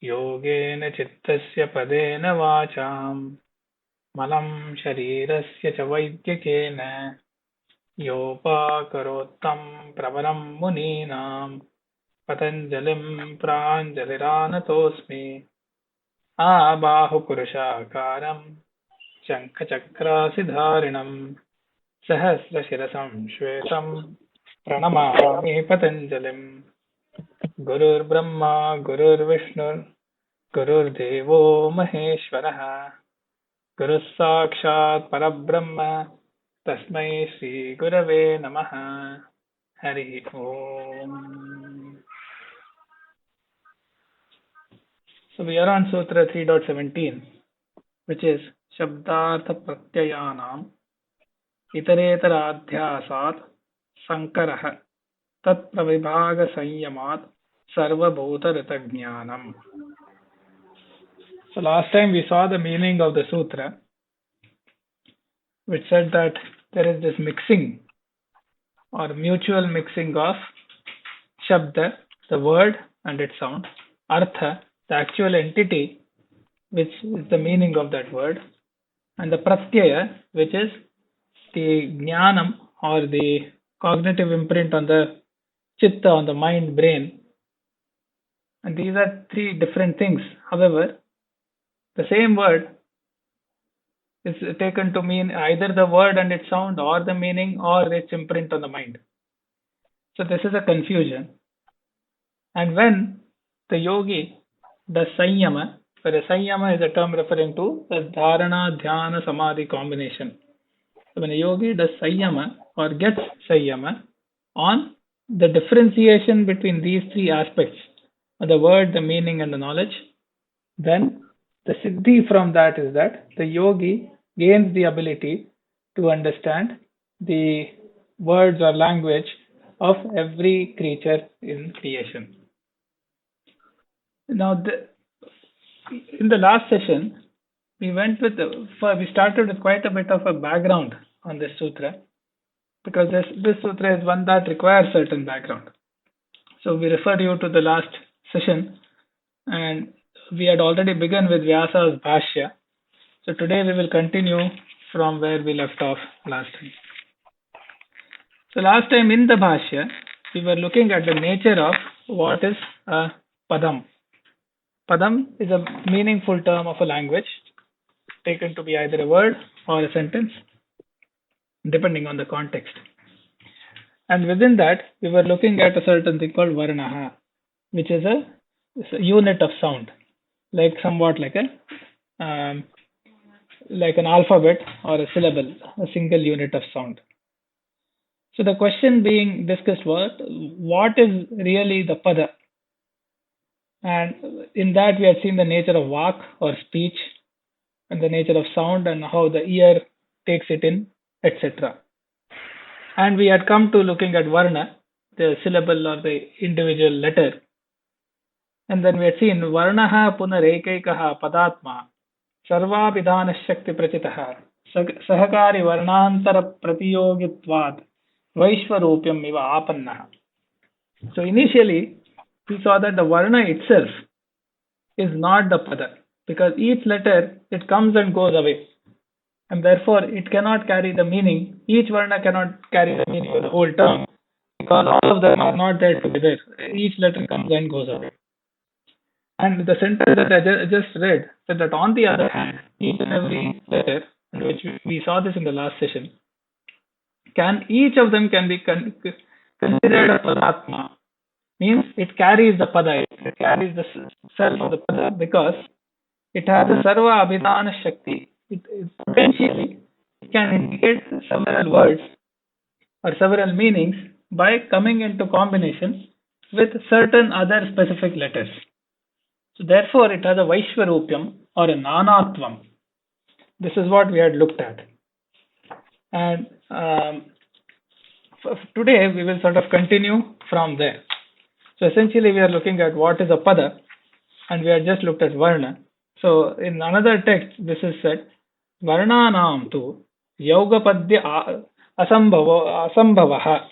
योगेन चित्तस्य पदेन वाचां मलं शरीरस्य च वैद्यकेन योपाकरोत्तं प्रबलं मुनीनां पतञ्जलिं प्राञ्जलिरानतोऽस्मि आबाहुपुरुषाकारं शङ्खचक्रासिधारिणं सहस्रशिरसं श्वेतं प्रणमामि पतञ्जलिम् गुरुर्ब्रह्मा गुरुर्विष्णुर् गुरुर्देवो महेश्वरः गुरुः साक्षात् परब्रह्म तस्मै श्रीगुरवे नमः हरि ओम. So we are on Sutra 3.17, which is śabdārthapratyayānāmitaretarādhyāsāt sankarah tat pravibhaga sanyamat sarvabhūta-ritagñānam. So last time we saw the meaning of the sutra, which said that there is this mixing or mutual mixing of shabda, the word and its sound, artha, the actual entity, which is the meaning of that word, and the pratyaya, which is the jnanam or the cognitive imprint on the chitta, on the mind, brain. And these are three different things. However, the same word is taken to mean either the word and its sound or the meaning or its imprint on the mind. So this is a confusion. And when the yogi does sanyama, where sanyama is a term referring to the dharana, dhyana, samadhi combination. So when a yogi does sanyama or gets sanyama on the differentiation between these three aspects, the word, the meaning and the knowledge, then the siddhi from that is that the yogi gains the ability to understand the words or language of every creature in creation. Now, in the last session, we started with quite a bit of a background on this sutra, because this sutra is one that requires certain background. So we refer you to the last session, and we had already begun with Vyasa's Bhashya. So today we will continue from where we left off last time. So last time in the Bhashya, we were looking at the nature of what is a padam. Padam is a meaningful term of a language, taken to be either a word or a sentence, depending on the context. And within that, we were looking at a certain thing called varnaha, which is a unit of sound, somewhat like an alphabet or a syllable, a single unit of sound. So the question being discussed was, what is really the pada? And in that we had seen the nature of vak or speech, and the nature of sound and how the ear takes it in, etc. And we had come to looking at varna, the syllable or the individual letter. And then we had seen varnaha punareikaikaha padatma sarvabhidhana shakti prachitaha sahakari varnantara pratiyogitvad vaishvarupyam iva apannaha. So initially we saw that the varna itself is not the pada, because each letter, it comes and goes away, and therefore it cannot carry the meaning. Each varna cannot carry the meaning of the whole term, because all of them are not there together. Each letter comes and goes away. And the sentence that I just read said that on the other hand, each and every letter, which we saw this in the last session, each of them can be considered a padatma. Means it carries the pada, it carries the self of the pada, because it has a sarva abhidhana shakti. Potentially it can indicate several words or several meanings by coming into combination with certain other specific letters. So therefore it has a vaishvarupyam or a nanatvam. This is what we had looked at. And today we will sort of continue from there. So essentially we are looking at what is a pada, and we have just looked at varna. So in another text this is said, varnanam tu yogapadya asambhavaha.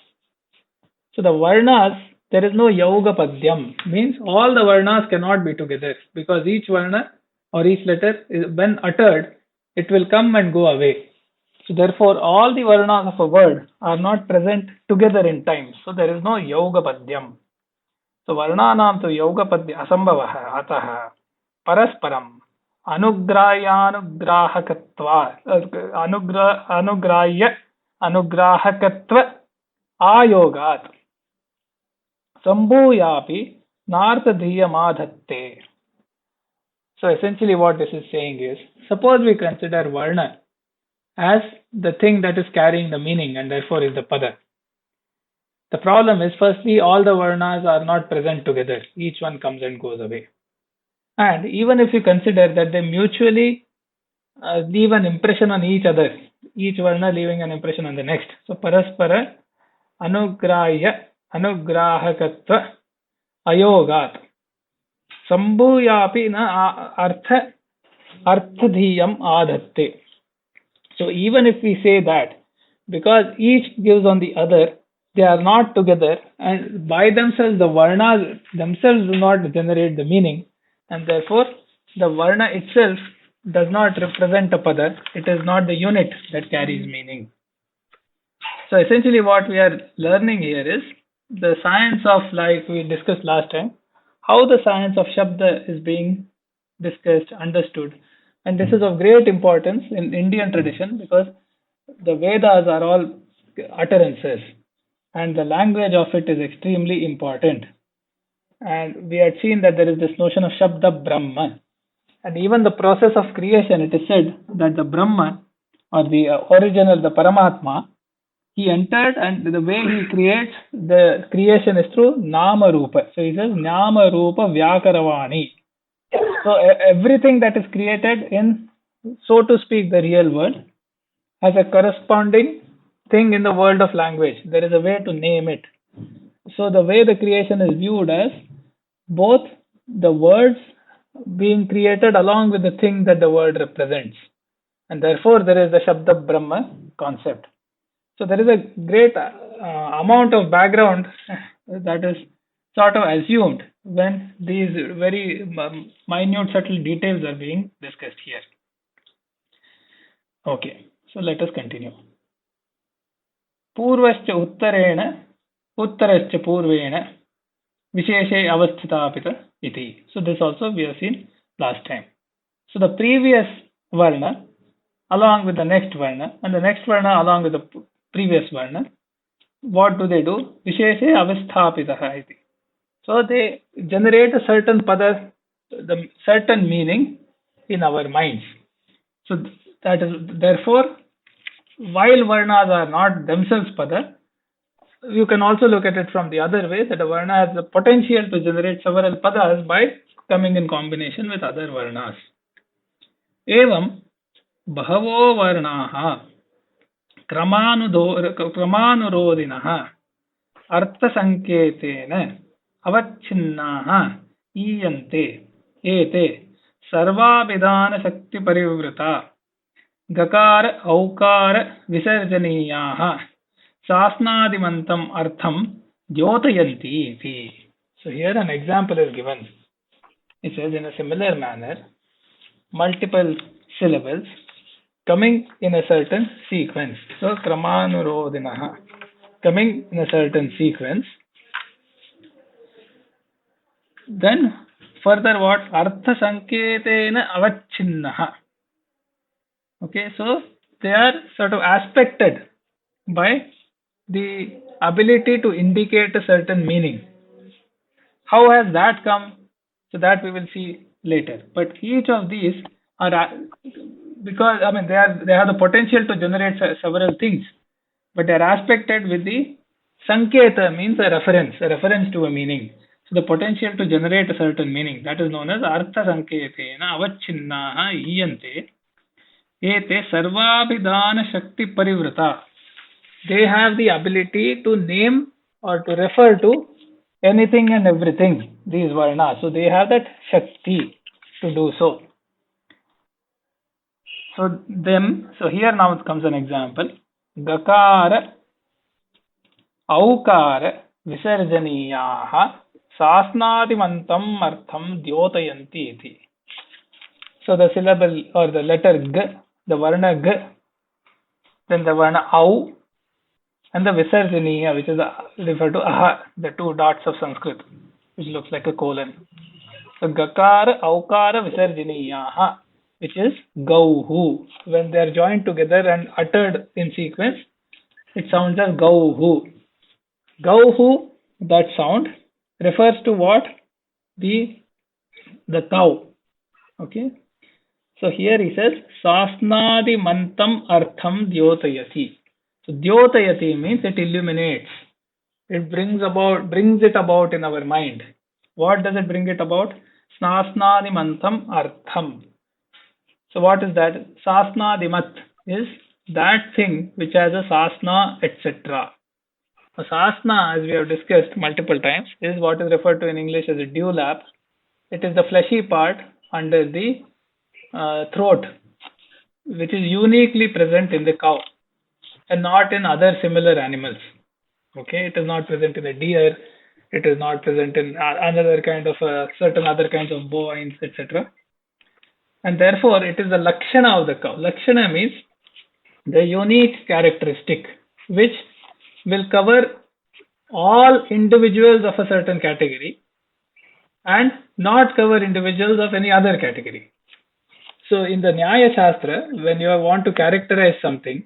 So the varnas, there is no yoga padyam, means all the varnas cannot be together because each varna or each letter, when uttered, it will come and go away. So therefore, all the varnas of a word are not present together in time. So there is no yoga padyam. So varnanam tu yoga padya asambhavah atah parasparam anugrahyanugrahakatva anugrahya anugrahakatva ayogat sambhuyapi nartadhiyamadhatte. So essentially what this is saying is, suppose we consider varna as the thing that is carrying the meaning and therefore is the pada. The problem is, firstly, all the varnas are not present together. Each one comes and goes away. And even if you consider that they mutually leave an impression on each other, each varna leaving an impression on the next. So paraspara anugrahya anugrahakatva ayogat sambhuyapi na arthadhiyam adhatte. So even if we say that, because each gives on the other, they are not together, and by themselves the varnas themselves do not generate the meaning, and therefore the varna itself does not represent a pada. It is not the unit that carries meaning. So essentially what we are learning here is the science of, like we discussed last time, how the science of Shabda is being discussed, understood. And this is of great importance in Indian tradition because the Vedas are all utterances and the language of it is extremely important. And we had seen that there is this notion of Shabda Brahma. And even the process of creation, it is said that the Brahma or the original, the Paramatma, he entered and the way he creates the creation is through Nama Rupa. So he says Nama Rupa Vyakaravani. So everything that is created in, so to speak, the real world has a corresponding thing in the world of language. There is a way to name it. So the way the creation is viewed as both the words being created along with the thing that the word represents. And therefore there is the Shabda Brahma concept. So there is a great amount of background that is sort of assumed when these very minute subtle details are being discussed here. Okay, so let us continue. Purvascha uttarascha purvena visheshe avasthitapita iti. So this also we have seen last time. So the previous varna along with the next varna and the next varna along with the previous varna, what do? Visheshe avasthapitaha iti. So they generate a certain pada, the certain meaning in our minds. So that is therefore, while varnas are not themselves pada, you can also look at it from the other way, that a varna has the potential to generate several padas by coming in combination with other varnas. Evam bahavo varnaha kramanurodinaha artha sanketena avachinnaha iyante ete sarvavidhana shakti parivrata gakara aukara visarjaniyaha sasnadimantam artham dyotayanti iti. So here an example is given. It says in a similar manner, multiple syllables coming in a certain sequence. So kramanurodinaha coming in a certain sequence. Then further what? Artha sanketena avachinnaha. Okay, so they are sort of aspected by the ability to indicate a certain meaning. How has that come? So that we will see later. But each of these are, because I mean they have the potential to generate several things, but they are aspected with the sanketa, means a reference to a meaning. So the potential to generate a certain meaning, that is known as artha sanketena avachinnaha iyante ete sarvabhidhana shakti parivrata. They have the ability to name or to refer to anything and everything, these varnas. So they have that shakti to do so. So here now comes an example. Gakara, aukara, विसर्जनीयाः सास्नादिमन्तम् अर्थं द्योतयन्ति इति. So the syllable or the letter G, the Varna G, then the Varna Au, and the Visarjaniya, which is referred to Aha, the two dots of Sanskrit, which looks like a colon. So Gakara, Aukara, Visarjaniyaha, which is Gauhu. When they are joined together and uttered in sequence, it sounds as Gauhu. Gauhu, that sound, refers to what? The cow. Okay. So here he says, Sasnadi mantam artham dyotayati. So dyotayati means it illuminates. It brings it about in our mind. What does it bring it about? Snasnadi mantam artham. So what is that? Sasnadimat is that thing which has a sasna, etc. A sasna, as we have discussed multiple times, is what is referred to in English as a dewlap. It is the fleshy part under the throat, which is uniquely present in the cow and not in other similar animals. Okay, it is not present in a deer, it is not present in another kind of certain other kinds of bovines, etc. And therefore, it is the lakshana of the cow. Lakshana means the unique characteristic which will cover all individuals of a certain category and not cover individuals of any other category. So in the Nyaya Shastra, when you want to characterize something,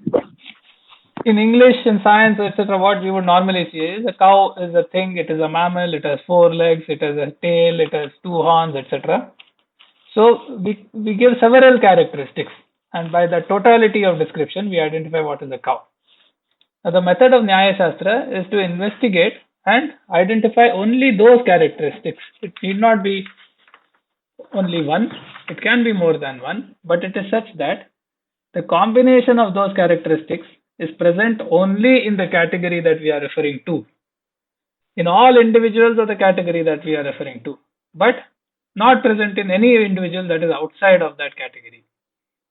in English, in science, etc., what we would normally say is a cow is a thing, it is a mammal, it has 4 legs, it has a tail, it has 2 horns, etc. So we give several characteristics, and by the totality of description, we identify what is a cow. Now, the method of Nyaya Shastra is to investigate and identify only those characteristics. It need not be only one, it can be more than one, but it is such that the combination of those characteristics is present only in the category that we are referring to, in all individuals of the category that we are referring to, but not present in any individual that is outside of that category.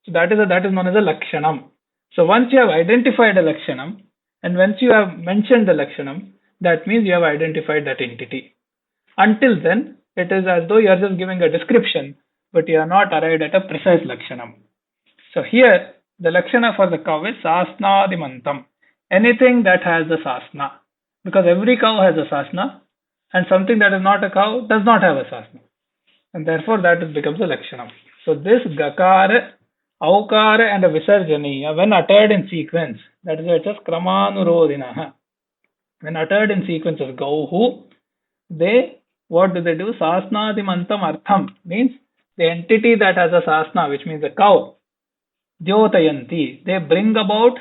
So that is known as a lakshanam. So once you have identified a lakshanam, and once you have mentioned the lakshanam, that means you have identified that entity. Until then, it is as though you are just giving a description, but you are not arrived at a precise lakshanam. So here, the lakshana for the cow is sasnadimantam. Anything that has a sasna. Because every cow has a sasna, and something that is not a cow does not have a sasna. And therefore, that becomes a lakshanam. So this gakara, aukara, and a visarjaniya, when uttered in sequence, that is why it says kramanurodhinaha. When uttered in sequence of gauhu, what do? Sasnadimantam artham means the entity that has a sasna, which means a cow. Dyotayanti, they bring about,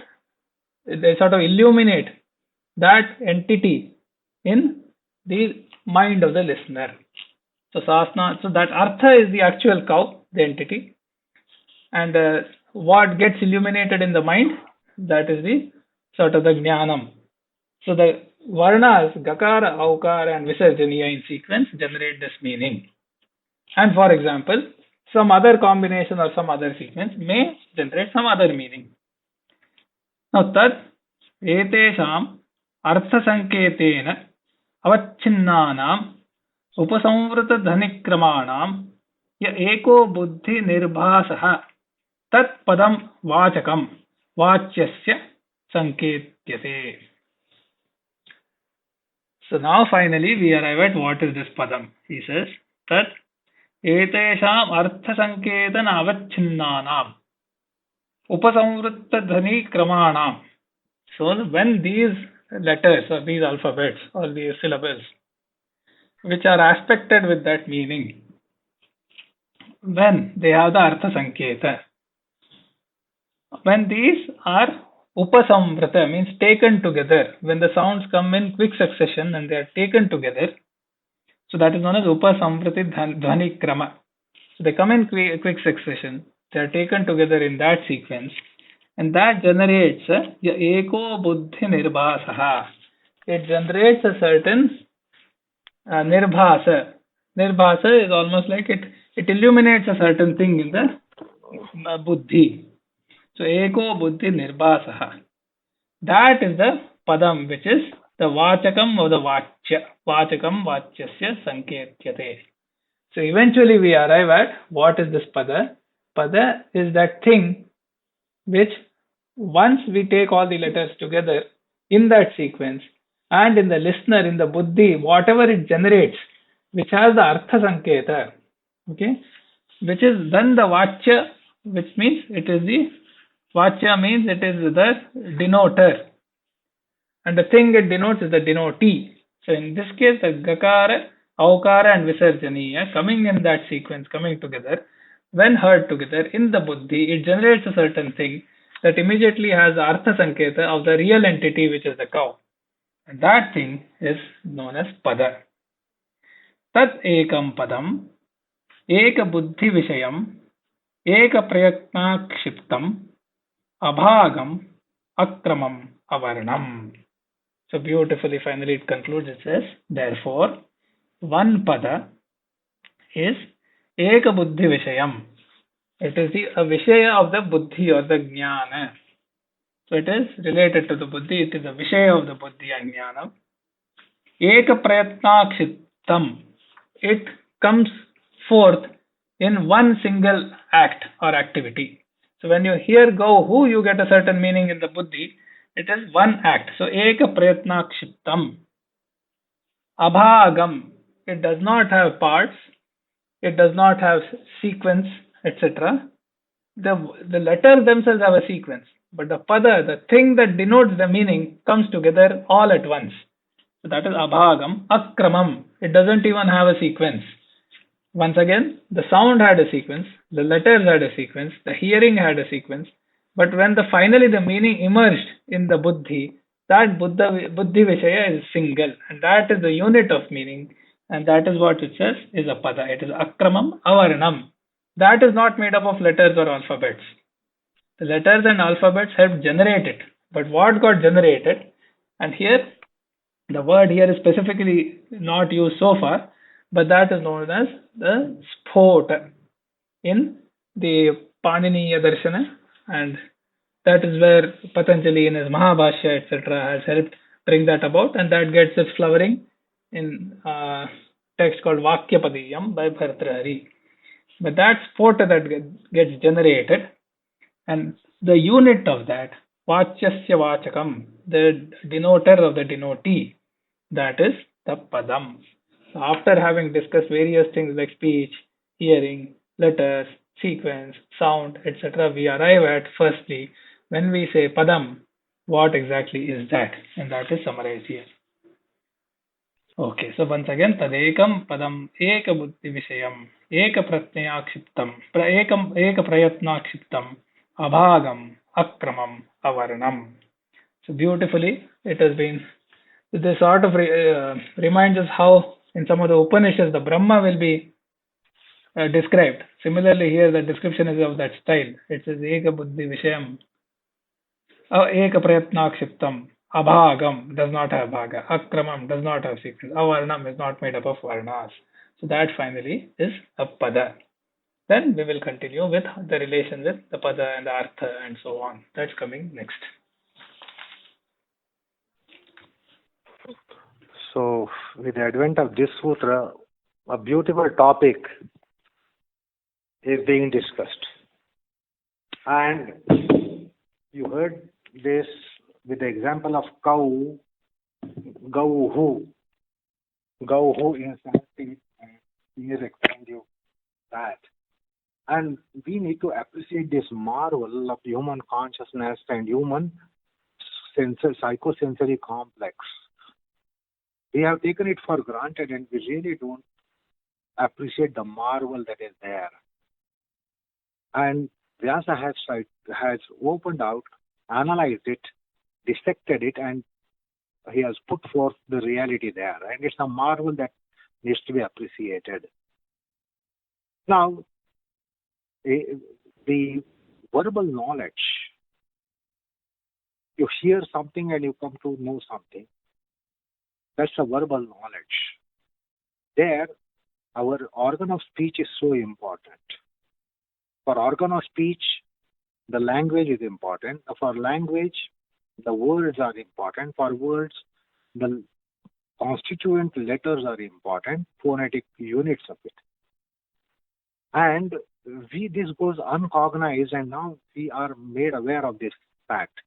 they sort of illuminate that entity in the mind of the listener. So sasna, so that artha is the actual cow, the entity, and what gets illuminated in the mind, that is the sort of the jnanam. So the varnas, gakara, aukara, and visarjaniya in sequence generate this meaning. And for example, some other combination or some other sequence may generate some other meaning. Now, tad etesham artha sanketena avacchinnanam upasamvrita dhanikramanam ya eko buddhi nirbhasaha tat padam vachakam vachyasya sanketyate. So now finally we arrive at what is this padam. He says that etesham artha sanketana avacchinnanam upasamvrita dhani kramanam. So when these letters or these alphabets or these syllables which are aspected with that meaning, when they have the artha sanketa, when these are upasamvrita means taken together, when the sounds come in quick succession and they are taken together, so that is known as upasamvriti dhvani krama. So they come in quick succession, they are taken together in that sequence, and that generates eko buddhi nirbhasaha. It generates a certain nirbhasa. Nirbhasa is almost like it illuminates a certain thing in the buddhi. So eko buddhi nirbhasaha. That is the padam, which is the vachakam or the vachya. Vachakam vachyasya sanketyate. So eventually we arrive at what is this pada? Pada is that thing which once we take all the letters together in that sequence and in the listener, in the buddhi, whatever it generates, which has the artha sanketa, okay, which is then the vachya, which means it is the vachya means it is the denoter, and the thing it denotes is the denotee. So in this case, the gakara, aukara, and visarjaniya coming in that sequence, coming together, when heard together in the buddhi, it generates a certain thing that immediately has the artha sanketa of the real entity, which is the cow. And that thing is known as pada. Tat ekam padam, eka buddhi vishayam, eka prayatnakshiptam, abhagam, akramam, avarnam. So beautifully, finally it concludes, it says, therefore, one pada is eka buddhi vishayam. It is a vishaya of the buddhi or the jnana. So it is related to the buddhi, it is a vishaya of the buddhi and jnana. Eka prayatnakshiptam. It comes forth in one single act or activity. So when you hear go who, you get a certain meaning in the buddhi. It is one act. So eka prayatnakshiptam. Abhagam. It does not have parts. It does not have sequence, etc. The letters themselves have a sequence, but the pada, the thing that denotes the meaning, comes together all at once. So that is abhagam. Akramam. It doesn't even have a sequence. Once again, the sound had a sequence, the letters had a sequence, the hearing had a sequence, but when finally the meaning emerged in the buddhi, that buddhi vishaya is single, and that is the unit of meaning, and that is what it says is a pada. It is akramam avarnam. That is not made up of letters or alphabets. The letters and alphabets help generate it, but what got generated, and here the word here is specifically not used so far, but that is known as the sphota in the Paniniya Darshana, and that is where Patanjali in his Mahabhashya, etc., has helped bring that about, and that gets its flowering in a text called Vakyapadiyam by Bhartrahari. But that sphota that gets generated, and the unit of that, Vachyasya Vachakam, the denoter of the denotee, that is the Padam. So after having discussed various things like speech, hearing, letters, sequence, sound, etc., we arrive at firstly, when we say Padam, what exactly is that? And that is summarized here. Okay, so once again, tadekam padam eka buddhi vishayam eka pratnayakshiptam eka prayatnakshiptam abhagam akramam avarnam. So beautifully it has been, this sort of reminds us how in some of the Upanishads the Brahma will be described. Similarly here the description is of that style. It says eka buddhi vishayam eka prayatnakshiptam. Abhagam does not have bhaga. Akramam does not have sequence. Avarnam is not made up of varnas. So that finally is a pada. Then we will continue with the relation with the pada and the artha and so on. That's coming next. So with the advent of this sutra, a beautiful topic is being discussed. And you heard this with the example of cow, gauhu. Gauhu in Sanskrit, he has explained you that. And we need to appreciate this marvel of human consciousness and human psychosensory complex. We have taken it for granted and we really don't appreciate the marvel that is there. And Vyasa has opened out, analyzed it, dissected it, and he has put forth the reality there. And it's a marvel that needs to be appreciated. Now, the verbal knowledge, you hear something and you come to know something. That's a verbal knowledge. There, our organ of speech is so important. For organ of speech, the language is important. For language, the words are important. For words, the constituent letters are important, phonetic units of it. And this goes uncognized, and now we are made aware of this fact.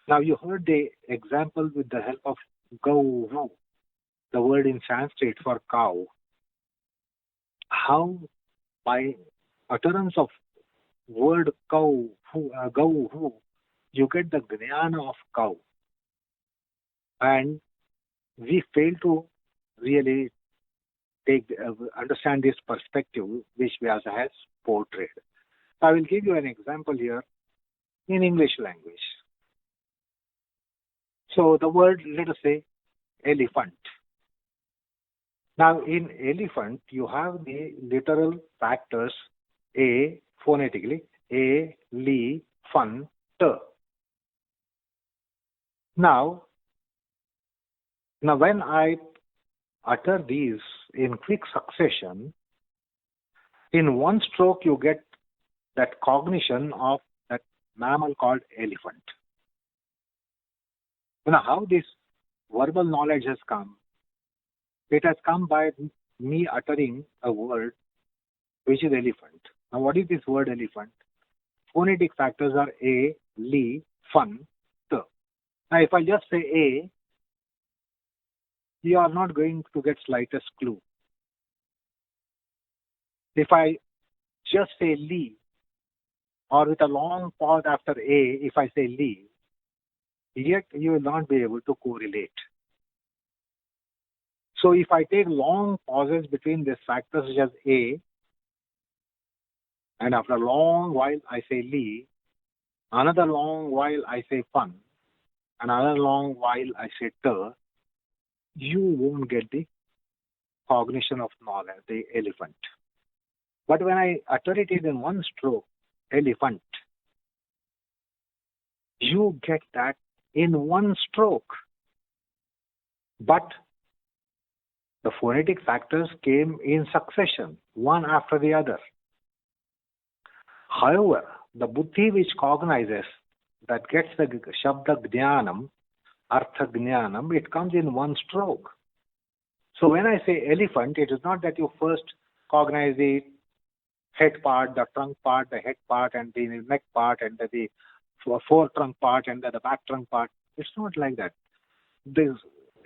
Now you heard the example with the help of gau, the word in Sanskrit for cow. How by utterance of word gau, you get the jnana of cow. And we fail to really understand this perspective which Vyasa has portrayed. I will give you an example here in English language. So the word, let us say, elephant. Now in elephant, you have the literal factors A, phonetically, A, li, fun, t. Now when I utter these in quick succession, in one stroke you get that cognition of that mammal called elephant. Now how this verbal knowledge has come? It has come by me uttering a word which is elephant. Now what is this word elephant? Phonetic factors are A, li, fun, t. Now if I just say A, you are not going to get slightest clue. If I just say li, or with a long pause after A, if I say li, yet you will not be able to correlate. So if I take long pauses between these factors such as A, and after a long while I say li, another long while I say fun, another long while I say t, you won't get the cognition of knowledge, the elephant. But when I utter it in one stroke, elephant, you get that in one stroke. But the phonetic factors came in succession, one after the other. However, the buddhi which cognizes, that gets the śabdārthapratyayānāmitaretarādhyāsāt, artha jnanam, it comes in one stroke. So when I say elephant, it is not that you first cognize the head part, the trunk part, the head part, and the neck part, and the fore trunk part, and the back trunk part. It's not like that. This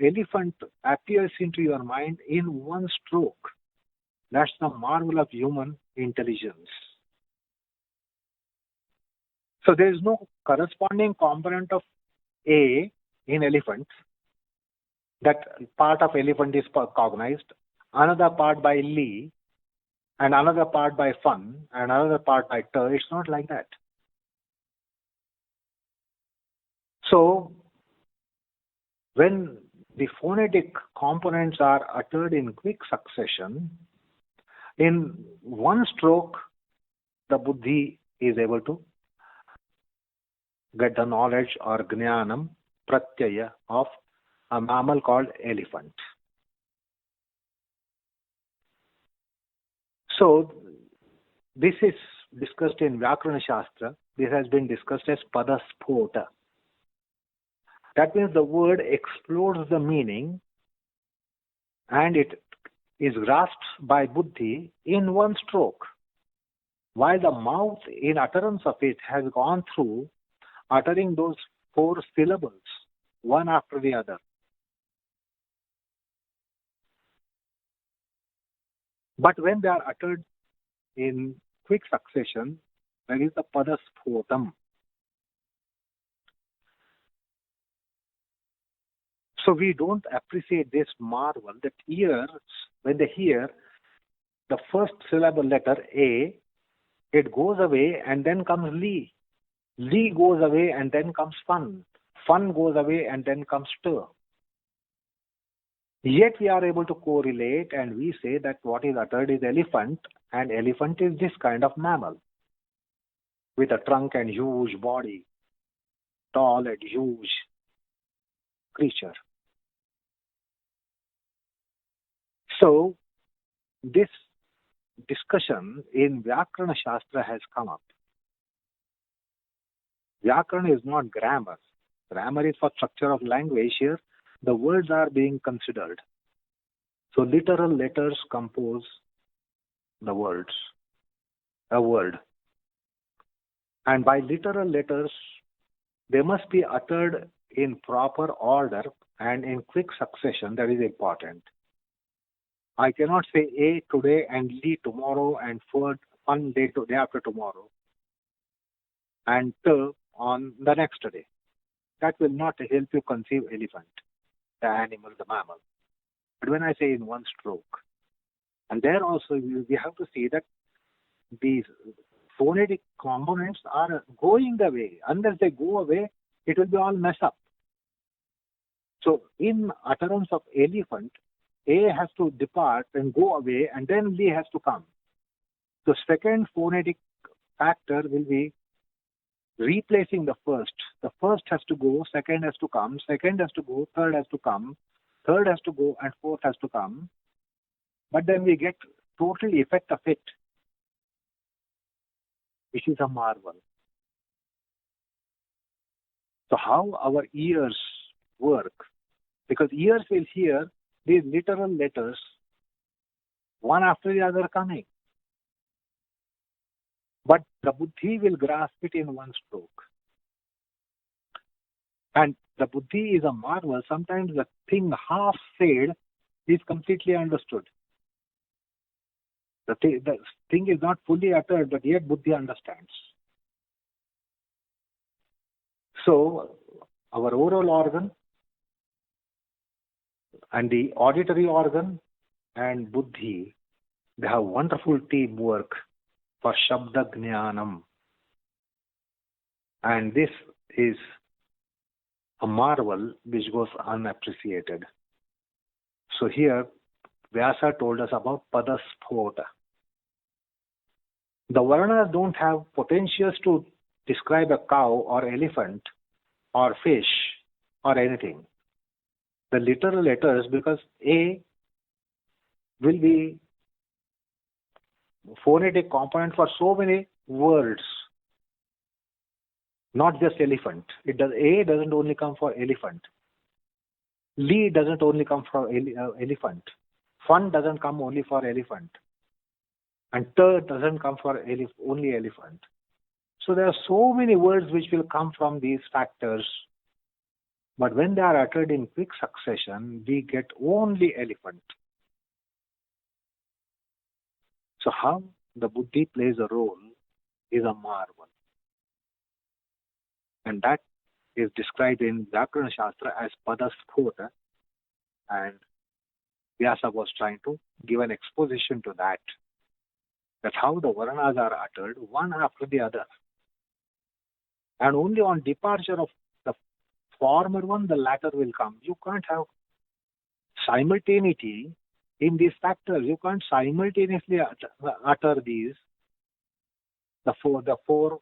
elephant appears into your mind in one stroke. That's the marvel of human intelligence. So there is no corresponding component of A in elephant. That part of elephant is cognized, another part by li, and another part by fun, and another part by t. It's not like that. So when the phonetic components are uttered in quick succession, in one stroke, the buddhi is able to get the knowledge or jnanam, pratyaya of a mammal called elephant. So this is discussed in Vyakarana Shastra. This has been discussed as padaspota. That means the word explodes the meaning and it is grasped by buddhi in one stroke, while the mouth in utterance of it has gone through uttering those 4 syllables, one after the other. But when they are uttered in quick succession, there is the padaspotam. So we don't appreciate this marvel that ears, when they hear the first syllable letter A, it goes away and then comes li. Li goes away and then comes fun. Fun goes away and then comes t. Yet we are able to correlate and we say that what is uttered is elephant, and elephant is this kind of mammal with a trunk and huge body, tall and huge creature. So this discussion in Vyakarana Shastra has come up. Vyakarana is not grammar. Grammar is for structure of language. Here, the words are being considered. So literal letters compose the words, a word. And by literal letters, they must be uttered in proper order and in quick succession. That is important. I cannot say A today and Li tomorrow and fun day after tomorrow and T on the next day. That will not help you conceive elephant, the animal, the mammal. But when I say in one stroke, and there also we have to see that these phonetic components are going away. Unless they go away, it will be all messed up. So in utterance of elephant, A has to depart and go away, and then Li has to come. The second phonetic factor will be replacing the first. The first has to go, second has to come, second has to go, third has to come, third has to go, and fourth has to come. But then we get total effect of it, which is a marvel. So how our ears work, because ears will hear these literal letters one after the other coming. But the buddhi will grasp it in one stroke. And the buddhi is a marvel. Sometimes the thing half said is completely understood. The thing is not fully uttered, but yet buddhi understands. So our oral organ and the auditory organ and buddhi, they have wonderful teamwork for shabda jnanam. And this is a marvel which goes unappreciated. So here Vyasa told us about padasphota. The Varnas don't have potentials to describe a cow or elephant or fish or anything. The literal letters, because A will be phonetic component for so many words, not just elephant. A doesn't only come for elephant. Li doesn't only come for elephant. Fun doesn't come only for elephant. And T doesn't come for only elephant. So there are so many words which will come from these factors. But when they are uttered in quick succession, we get only elephant. So how the buddhi plays a role is a marvel. And that is described in Vyakarana Shastra as padasphota. And Vyasa was trying to give an exposition to that how the Varanas are uttered one after the other. And only on departure of the former one, the latter will come. You can't have simultaneity in these factors. You can't simultaneously utter these, the four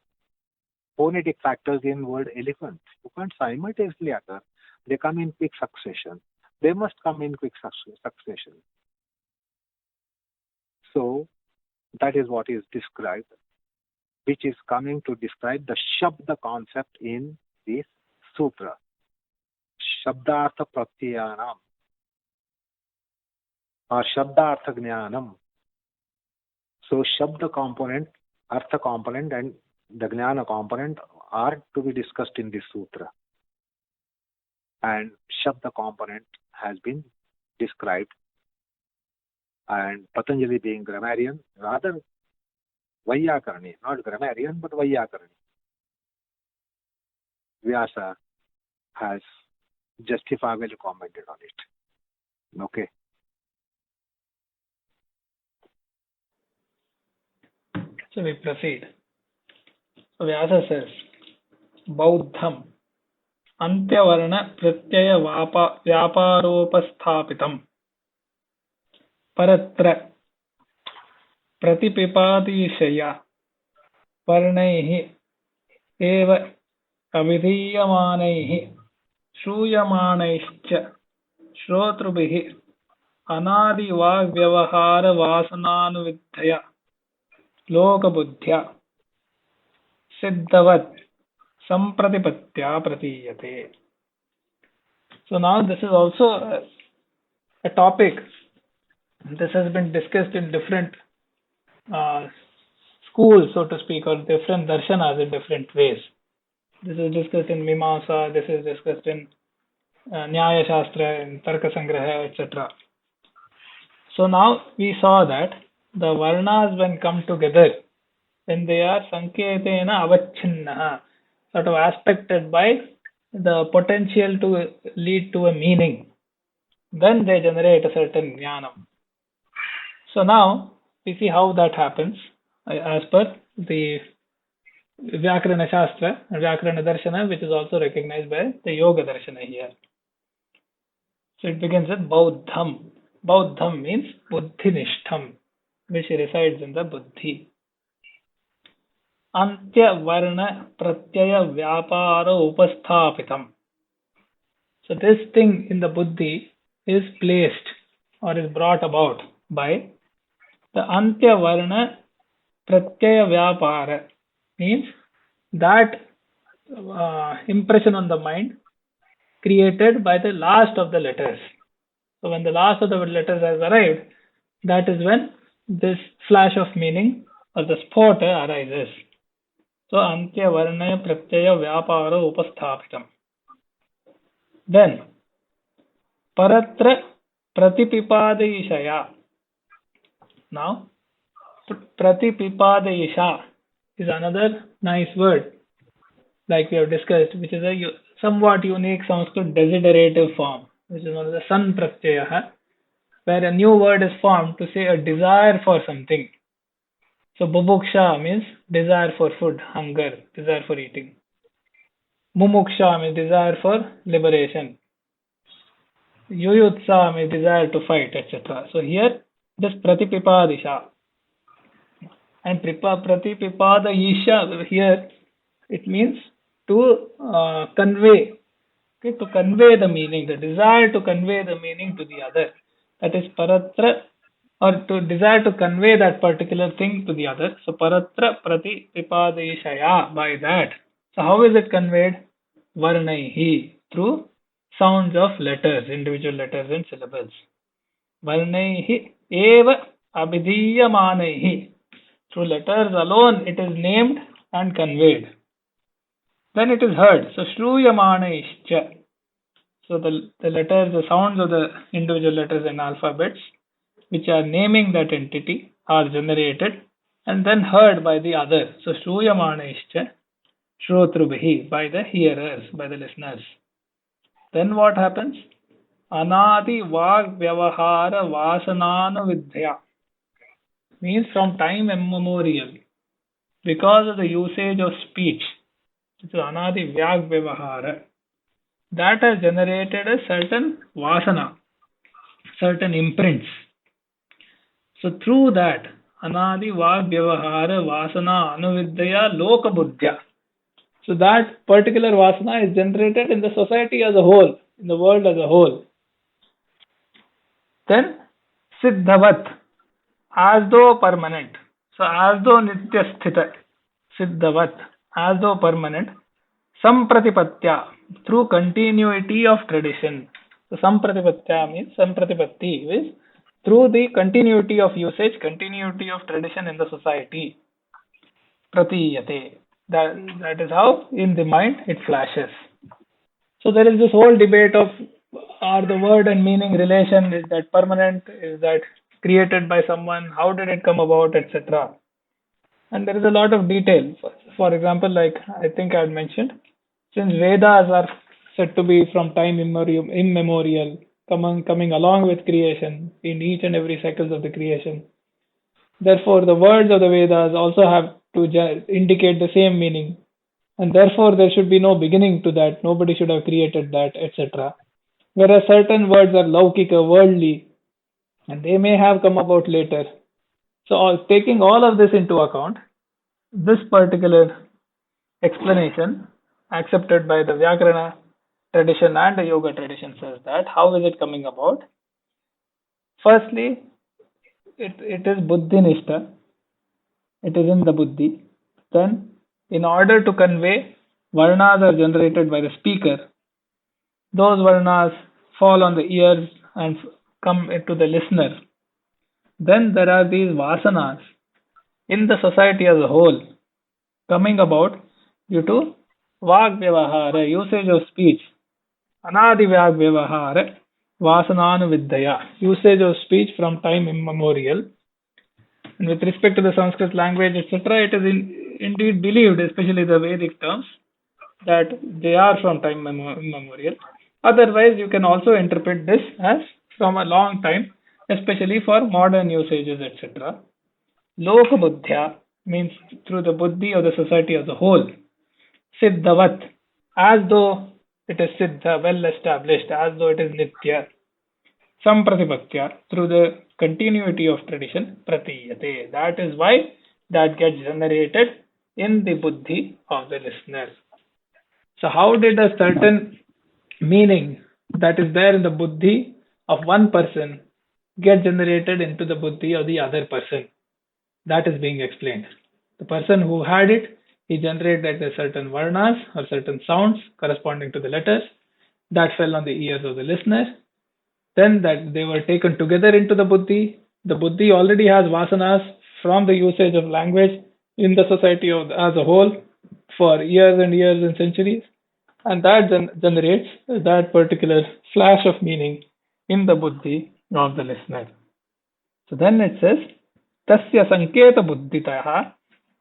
phonetic factors in word elephant. You can't simultaneously utter. They come in quick succession. They must come in quick succession. So that is what is described, which is coming to describe the Shabda concept in this sutra. śabdārthapratyayānāmitaretarādhyāsāt or śabdārthapratyayānāmitaretarādhyāsāt. So Shabda component, Artha component and the Jnana component are to be discussed in this sutra. And Shabda component has been described. And Patanjali being grammarian, rather Vaiyakarani, not grammarian, but Vaiyakarani. Vyasa has justifiably commented on it. Okay. So we proceed. So Vyasa says, Bauddham Antyavarna Pratyaya Vyaparopasthapitam Paratra Pratipipadishaya Varnaihi Eva Avidhiyamanaihi Shruyamanaischa Shrotrubihi Anadi Vagyavahara Vasanānuvidhaya Lokabuddhya Siddhavat Sampratipatya Pratiyate. So now this is also a topic. This has been discussed in different schools, so to speak, or different darshanas in different ways. This is discussed in Mimamsa, this is discussed in Nyaya Shastra, in Tarka Sangraha, etc. So now we saw that the varnas, when come together, when they are sanketena avachinnaha, sort of aspected by the potential to lead to a meaning, then they generate a certain jnanam. So now we see how that happens as per the Vyakarana Shastra, Vyakarana Darshana, which is also recognized by the Yoga Darshana here. So it begins with Bauddham. Bauddham means Buddhinishtham, which resides in the Buddhi. Antya Varna Pratyaya Vyapara Upasthapitam. So this thing in the Buddhi is placed or is brought about by the Antya Varna Pratyaya Vyapara, means that impression on the mind created by the last of the letters. So when the last of the letters has arrived, that is when this flash of meaning or the spot arises. So Antya Varna Pratyaya Vyapara Upasthapitam. Then Paratra Pratipipadayishaya. Now Pratipipadayisha is another nice word, like we have discussed, which is a somewhat unique Sanskrit desiderative form, which is known as the san pratyaya, where a new word is formed to say a desire for something. So bubuksha means desire for food, hunger, desire for eating. Mumuksha means desire for liberation. Yuyutsa means desire to fight, etc. So here, this pratipipadisha. And pratipipadayisha here, it means to convey, okay, to convey the meaning, the desire to convey the meaning to the other. That is paratra, or to desire to convey that particular thing to the other. So paratra pratipipadayishaya, by that. So how is it conveyed? Varnaihi, through sounds of letters, individual letters and syllables. Varnaihi eva abhidiyamanaihi. Through letters alone it is named and conveyed. Then it is heard. So shruyamanaischa. So the letters, the sounds of the individual letters and alphabets, which are naming that entity, are generated and then heard by the other. So shruyamanaischa, shrotrubhi, by the hearers, by the listeners. Then what happens? Anadi vag vyavahara vasananu vidya, means from time immemorial, because of the usage of speech, which is anadi vyag vyavahara, that has generated a certain vasana, certain imprints. So through that, anadi vag vyavahara vasana anuvidya loka buddhya. So that particular vasana is generated in the society as a whole, in the world as a whole. Then siddhavat, as though permanent. So as though nityasthita, siddhavat, as though permanent. Sampratipatya, through continuity of tradition. So sampratipatya means sampratipatti, is through the continuity of usage, continuity of tradition in the society. Pratiyate. That is how in the mind it flashes. So there is this whole debate of, are the word and meaning relation, is that permanent, is that created by someone, how did it come about, etc. And there is a lot of detail. For example, like I think I had mentioned, since Vedas are said to be from time immemorial, coming along with creation in each and every cycles of the creation, therefore the words of the Vedas also have to indicate the same meaning, and therefore there should be no beginning to that, nobody should have created that, etc. Whereas certain words are laukika, worldly, and they may have come about later. So taking all of this into account, this particular explanation accepted by the Vyakarana tradition and the Yoga tradition says that, how is it coming about? Firstly, it is buddhinishta, it is in the buddhi. Then, in order to convey, varnas are generated by the speaker. those varnas fall on the ears and come into the listener. Then there are these vasanas in the society as a whole coming about due to vag vyavahara, usage of speech, anadi vag vyavahara, vasanānuviddhaya, usage of speech from time immemorial. And with respect to the Sanskrit language, etc., it is indeed believed, especially the Vedic terms, that they are from time immemorial. Otherwise, you can also interpret this as from a long time, especially for modern usages, etc. Loka buddhya means through the buddhi of the society as a whole. Siddhavat, as though it is siddha, well established, as though it is nitya. Sampratipatya, through the continuity of tradition, pratiyate. That is why that gets generated in the buddhi of the listener. So how did a certain meaning that is there in the buddhi of one person get generated into the buddhi of the other person? That is being explained. The person who had it, he generated a certain varnas or certain sounds corresponding to the letters that fell on the ears of the listener. Then that they were taken together into the buddhi. The buddhi already has vasanas from the usage of language in the society as a whole for years and years and centuries, and that generates that particular flash of meaning in the buddhi of the listener. So then it says, Tasya sanketa buddhitaha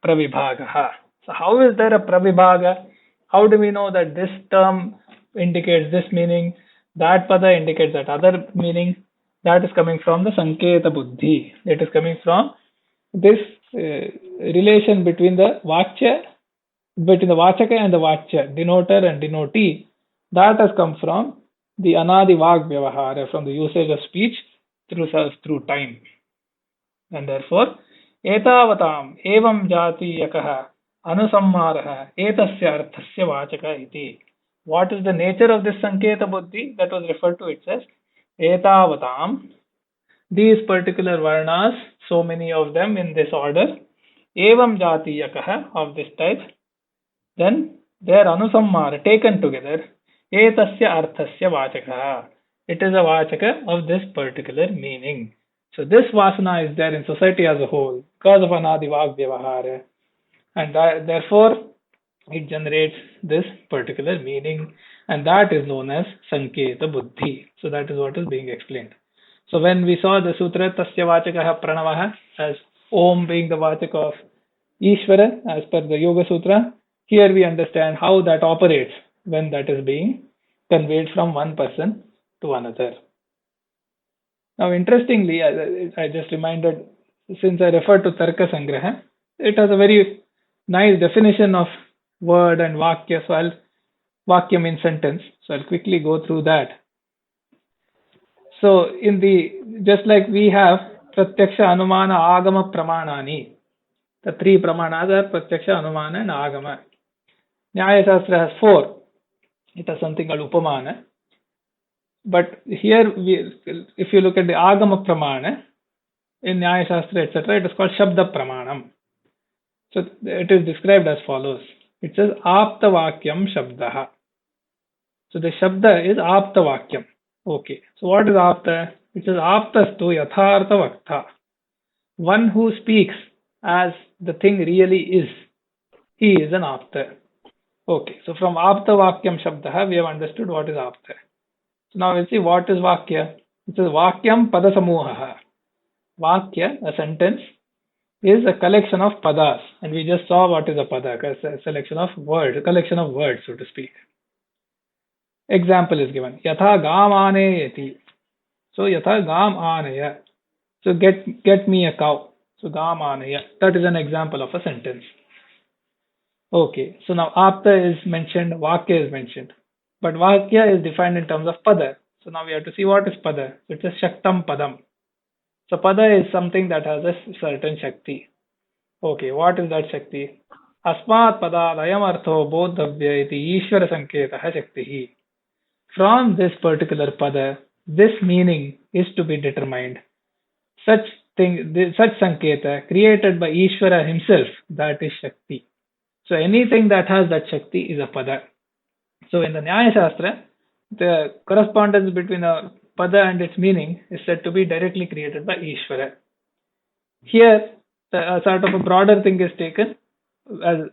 pravibhagaha. So how is there a pravibhaga? How do we know that this term indicates this meaning, that pada indicates that other meaning? That is coming from the sanketa buddhi. It is coming from this relation between the vachaka and the vachya, denoter and denotee. That has come from the anadi vag vyavahara, from the usage of speech through time. And therefore, etavatam evam jatiyakaha anusammarah etasya arthasya vachaka iti. What is the nature of this sanketa buddhi that was referred to? It says, etavatam, these particular varnas, so many of them in this order, evam jatiyakaha, of this type, then they are anusammara, taken together, etasya arthasya vachaka. It is a vachaka of this particular meaning. So this vasana is there in society as a whole because of anadi vag vyavahara, and therefore it generates this particular meaning, and that is known as sanketa buddhi. So that is what is being explained. So when we saw the sutra tasya vachakaha pranavaha as Om being the vachaka of Ishvara as per the Yoga Sutra, here we understand how that operates when that is being conveyed from one person to another. Now interestingly, I just reminded, since I referred to Tarka Sangraha, it has a very nice definition of word and vakya. So vakya means sentence. So I'll quickly go through that. So just like we have pratyaksha, anumana, agama, pramanani. The three pramanas are pratyaksha, anumana and agama. Nyaya Shastra has 4. It has something called upamana. But here, if you look at the agama pramana, in Nyaya Shastra, etc., it is called śabdāpramanam. So it is described as follows. It says, apta vakyam shabdaha. So the shabda is apta vakyam. Okay. So what is apta? It says, aptastu yathartha vaktha. One who speaks as the thing really is. He is an apta. Okay. So from apta vakyam shabdaha, we have understood what is apta. So now we'll see what is vakya. It says, vakyam padasamuhaha. Vakya, a sentence, is a collection of padas, and we just saw what is a pada, a selection of words, a collection of words, so to speak. Example is given, yatha gam anayati. So yatha gam anaya. So get me a cow. So gam anaya. That is an example of a sentence. Okay, so now apta is mentioned, vakya is mentioned, but vakya is defined in terms of pada. So now we have to see what is pada. So it is shaktam padam. So pada is something that has a certain shakti. Okay, what is that shakti? Asmat padad ayam artho bodhavya iti ishvara sanketaha shaktihi. From this particular pada, this meaning is to be determined. Such sanketa created by Ishvara himself, that is shakti. So anything that has that shakti is a pada. So in the Nyaya Shastra, the correspondence between a pada and its meaning is said to be directly created by Ishvara. Here, a sort of a broader thing is taken as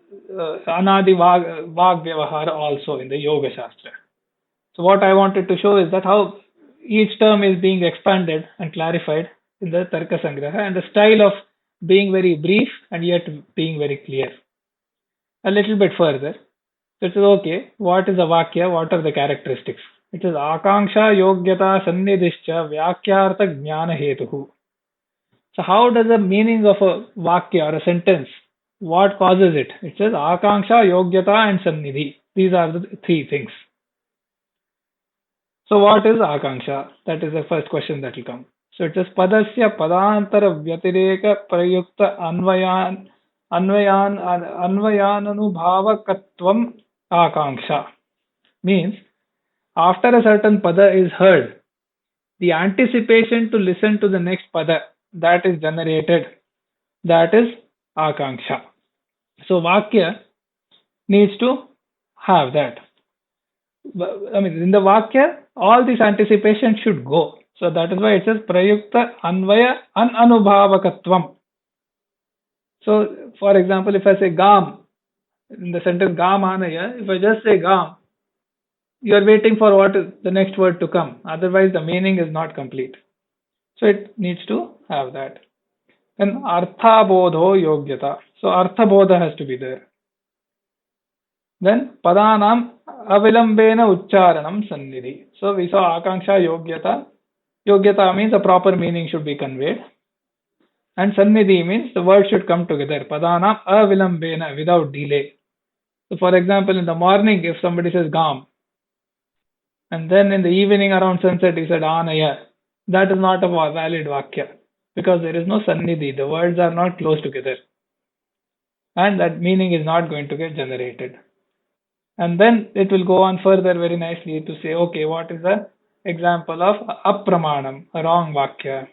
Anadi Vag Vyavahara also in the Yoga Shastra. So what I wanted to show is that how each term is being expanded and clarified in the Tarka Sangraha, and the style of being very brief and yet being very clear. A little bit further, so it is okay, what is a Vakya, what are the characteristics? It is Akanksha Yogyata Sannidhischa Vyakyartha Jnana Hetuhu. So how does the meaning of a Vakya or a sentence, what causes it? It says Akanksha, Yogyata and Sannidhi. These are the three things. So what is Akanksha? That is the first question that will come. So it says Padasya Padantara Vyatireka Prayukta Anvayananubhavakatvam Akanksha. Means, after a certain pada is heard, the anticipation to listen to the next pada that is generated, that is Akanksha. So Vakya needs to have that. I mean, in the Vakya, all this anticipation should go. So that is why it says Prayukta Anvaya Ananubhavakatvam. So, for example, if I say Gam, in the sentence Gam Anaya, if I just say Gam, you are waiting for what is the next word to come. Otherwise, the meaning is not complete. So it needs to have that. Then Artha Bodho Yogyata. So Artha Bodha has to be there. Then Padanam Avilambena Ucharanam Sannidhi. So we saw Akanksha Yogyata. Yogyata means a proper meaning should be conveyed. And Sannidhi means the words should come together. Padanam Avilambena, without delay. So for example, in the morning, if somebody says Gam, and then in the evening around sunset he said Anaya, that is not a valid Vakya, because there is no Sannidhi. The words are not close together. And that meaning is not going to get generated. And then it will go on further very nicely to say, okay, what is the example of apramanam, a wrong Vakya,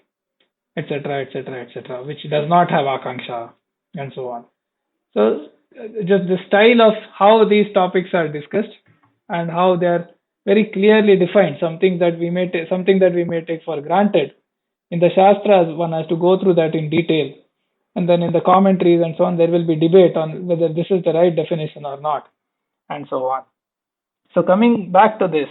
etc., etc., etc., which does not have Akanksha, and so on. So just the style of how these topics are discussed and how they are very clearly defined, something that we may take for granted. In the Shastras, one has to go through that in detail. And then in the commentaries and so on, there will be debate on whether this is the right definition or not, and so on. So coming back to this,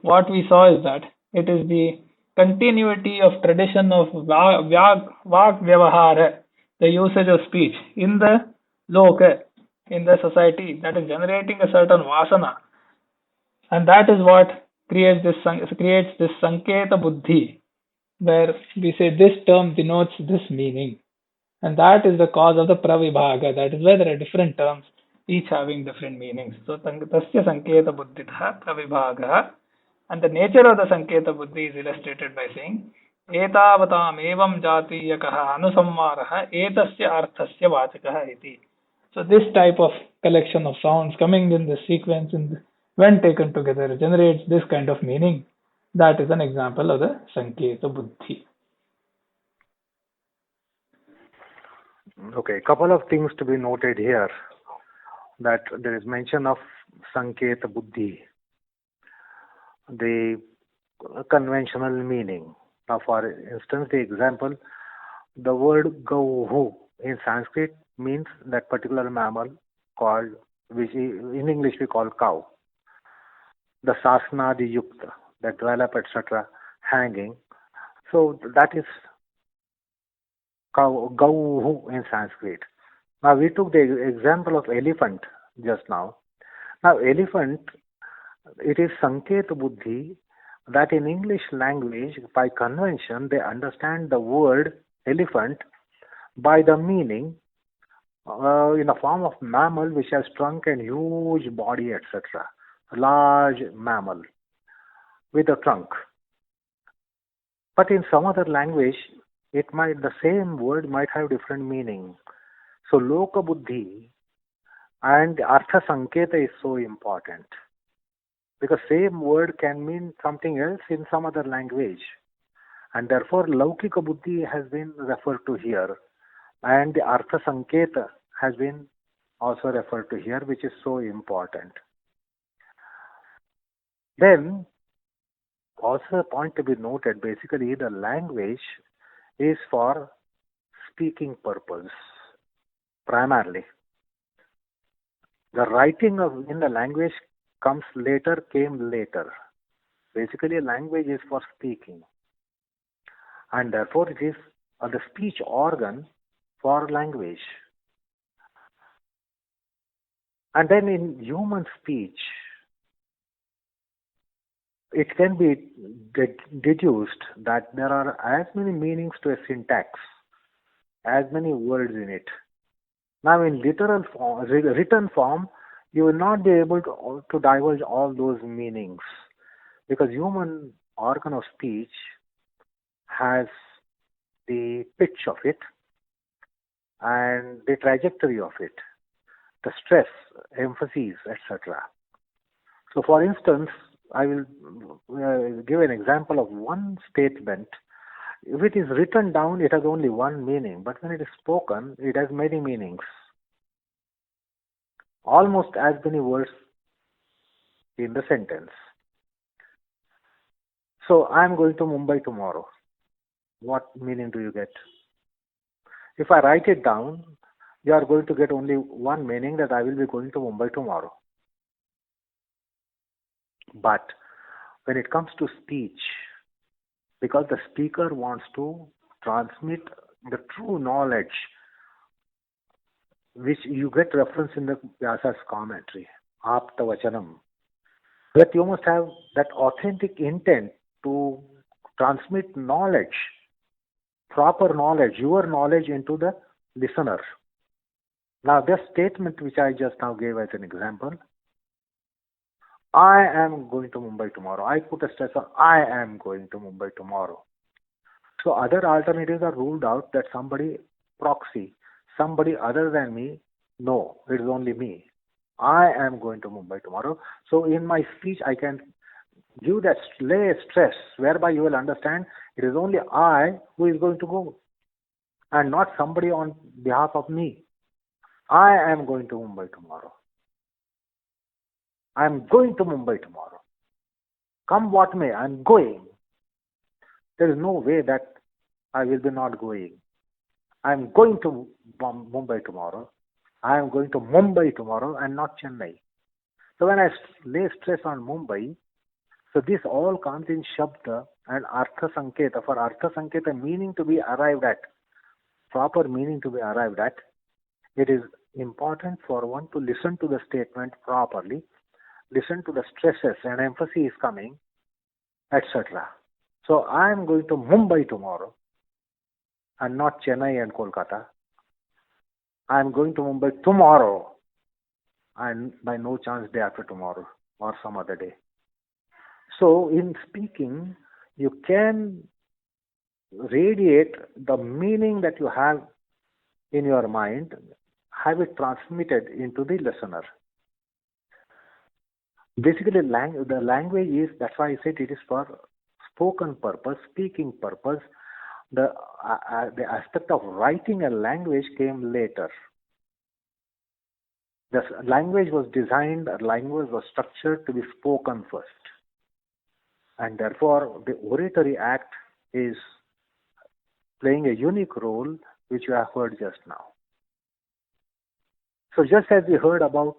what we saw is that it is the continuity of tradition of Vak Vyavahara, the usage of speech in the Loka, in the society, that is generating a certain Vasana. And that is what creates this Sanketa Buddhi, where we say this term denotes this meaning. And that is the cause of the Pravibhaga. That is why there are different terms, each having different meanings. So, Tasya Sanketa Buddhitha Pravibhaga. And the nature of the Sanketa Buddhi is illustrated by saying, Etavatam evam jatiyakaha anusamvaraha etasya arthasya vachakaha iti. So, this type of collection of sounds coming in the sequence, when taken together, generates this kind of meaning. That is an example of the Sanketa Buddhi. Okay, a couple of things to be noted here, that there is mention of Sanketa Buddhi, the conventional meaning. Now, for instance, the example, the word Gauhu in Sanskrit means that particular mammal called, which in English we call cow. The Sasnadi Yukta, that develop, etc., hanging. So that is Gauhu in Sanskrit. Now we took the example of elephant just now. Now elephant, it is Sanketa Buddhi, that in English language, by convention, they understand the word elephant by the meaning in the form of mammal which has trunk and huge body, etc. A large mammal with a trunk. But in some other language, the same word might have different meaning. So Loka Buddhi and Artha Sanketa is so important, because same word can mean something else in some other language. And therefore Laukika Buddhi has been referred to here, and the Artha Sanketa has been also referred to here, which is so important. Then Also, a point to be noted, basically the language is for speaking purpose primarily. The writing of in the language came later. Basically, language is for speaking, and therefore it is the speech organ for language. And then in human speech, it can be deduced that there are as many meanings to a syntax, as many words in it. Now, in literal form, written form, you will not be able to divulge all those meanings, because human organ of speech has the pitch of it and the trajectory of it, the stress, emphases, etc. So, for instance, I will give an example of one statement. If it is written down, it has only one meaning, but when it is spoken, it has many meanings. Almost as many words in the sentence. So, I am going to Mumbai tomorrow. What meaning do you get? If I write it down, you are going to get only one meaning, that I will be going to Mumbai tomorrow. But when it comes to speech, because the speaker wants to transmit the true knowledge, which you get reference in the Vyasa's commentary, Apta Vachanam, that you must have that authentic intent to transmit knowledge, proper knowledge, your knowledge into the listener. Now, this statement which I just now gave as an example, I am going to Mumbai tomorrow. I put a stress on I am going to Mumbai tomorrow. So other alternatives are ruled out, that somebody proxy, somebody other than me, no, it is only me. I am going to Mumbai tomorrow. So in my speech, I can give that lay stress, whereby you will understand it is only I who is going to go, and not somebody on behalf of me. I am going to Mumbai tomorrow. I am going to Mumbai tomorrow. Come what may, I am going. There is no way that I will be not going. I am going to Mumbai tomorrow. I am going to Mumbai tomorrow and not Chennai. So when I lay stress on Mumbai, so this all comes in Shabda and Artha Sanketa. For Artha Sanketa, meaning to be arrived at, proper meaning to be arrived at, it is important for one to listen to the statement properly, listen to the stresses and emphasis coming, etc. So I am going to Mumbai tomorrow and not Chennai and Kolkata. I am going to Mumbai tomorrow and by no chance day after tomorrow or some other day. So in speaking, you can radiate the meaning that you have in your mind, have it transmitted into the listener. Basically, the language is, that's why I said it is for spoken purpose, speaking purpose. The aspect of writing a language came later. The language was designed, language was structured to be spoken first. And therefore, the oratory act is playing a unique role, which you have heard just now. So just as we heard about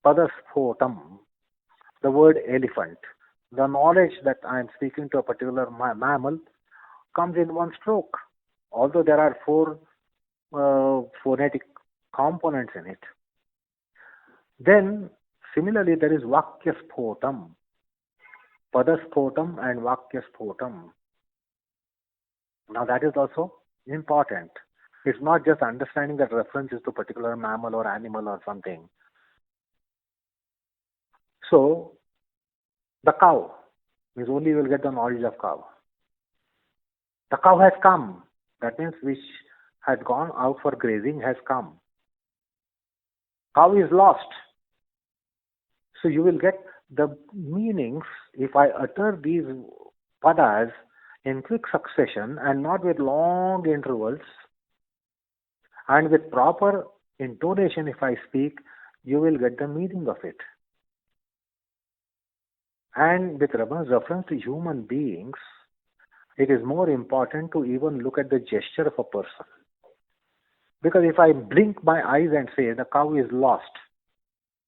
padaspotam, the word elephant, the knowledge that I am speaking to a particular mammal comes in one stroke, although there are four phonetic components in it. Then, similarly, there is vakyaspotam, padaspotam and vakyaspotam. Now, that is also important. It's not just understanding that reference is to a particular mammal or animal or something. So, the cow means only you will get the knowledge of cow. The cow has come. That means which had gone out for grazing has come. Cow is lost. So you will get the meanings if I utter these padas in quick succession and not with long intervals, and with proper intonation if I speak, you will get the meaning of it. And with reference to human beings, it is more important to even look at the gesture of a person. Because if I blink my eyes and say the cow is lost,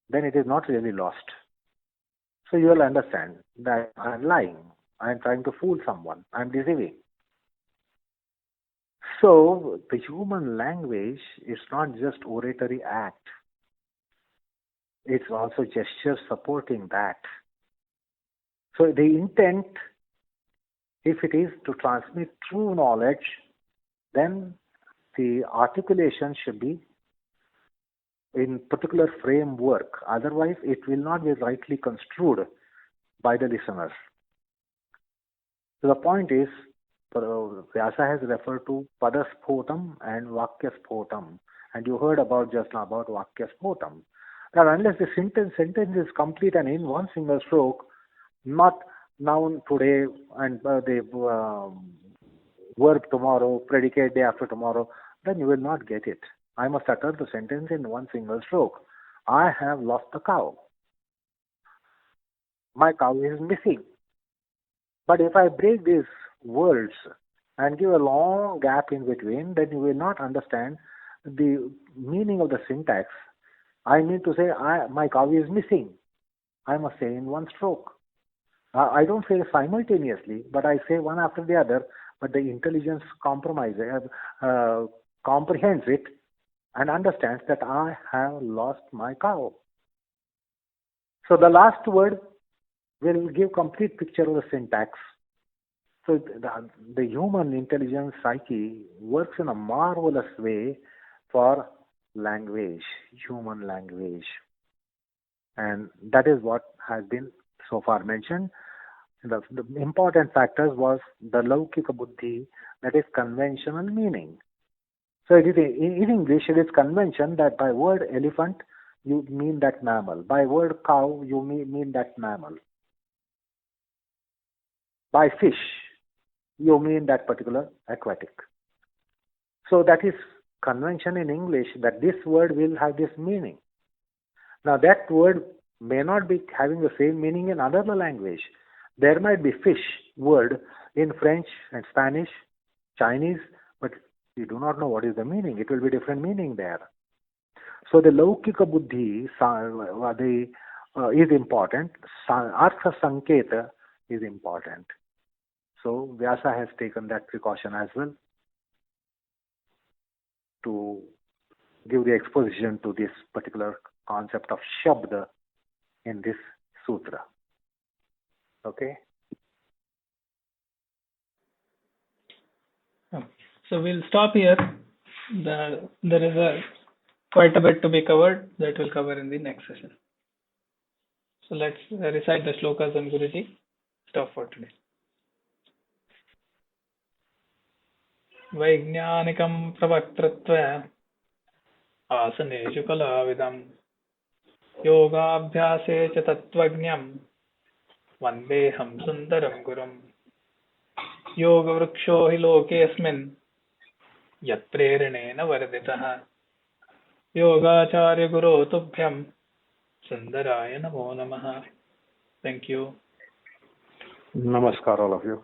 then it is not really lost. So you will understand that I am lying. I am trying to fool someone. I am deceiving. So the human language is not just oratory act. It's also gesture supporting that. So the intent, if it is to transmit true knowledge, then the articulation should be in particular framework. Otherwise, it will not be rightly construed by the listeners. So the point is, Vyasa has referred to padaspotam and vakyaspotam. And you heard about just now about vakyaspotam. Now, unless the sentence is complete and in one single stroke, not noun today and the verb tomorrow, predicate day after tomorrow, then you will not get it. I must utter the sentence in one single stroke. I have lost the cow. My cow is missing. But if I break these words and give a long gap in between, then you will not understand the meaning of the syntax. I need to say, my cow is missing. I must say in one stroke. I don't say simultaneously, but I say one after the other, but the intelligence comprehends it and understands that I have lost my cow. So the last word will give complete picture of the syntax. So the human intelligence psyche works in a marvelous way for language, human language. And that is what has been so far mentioned. The important factors was the laukika buddhi, that is conventional meaning. So it is in English, it is convention that by word elephant, you mean that mammal. By word cow, you mean that mammal. By fish, you mean that particular aquatic. So that is convention in English, that this word will have this meaning. Now that word may not be having the same meaning in another language. There might be fish word in French and Spanish, Chinese, but you do not know what is the meaning. It will be different meaning there. So the laukika buddhi is important. Artha sanketa is important. So Vyasa has taken that precaution as well to give the exposition to this particular concept of shabda in this sutra. Okay? So we'll stop here. There is quite a bit to be covered that we'll cover in the next session. So let's recite the shlokas and Guruji. Stop for today. वैज्ञानिकं प्रवक्तृत्व आसनेषु कलाविदं योगाभ्यासे च तत्त्वज्ञं वन्देऽहं सुन्दरं गुरुं योगवृक्षो हि लोकेऽस्मिन् यत्प्रेरणेन वर्धितः योगाचार्य गुरो तुभ्यं सुन्दराय नमो नमः. Thank you. Namaskar all of you.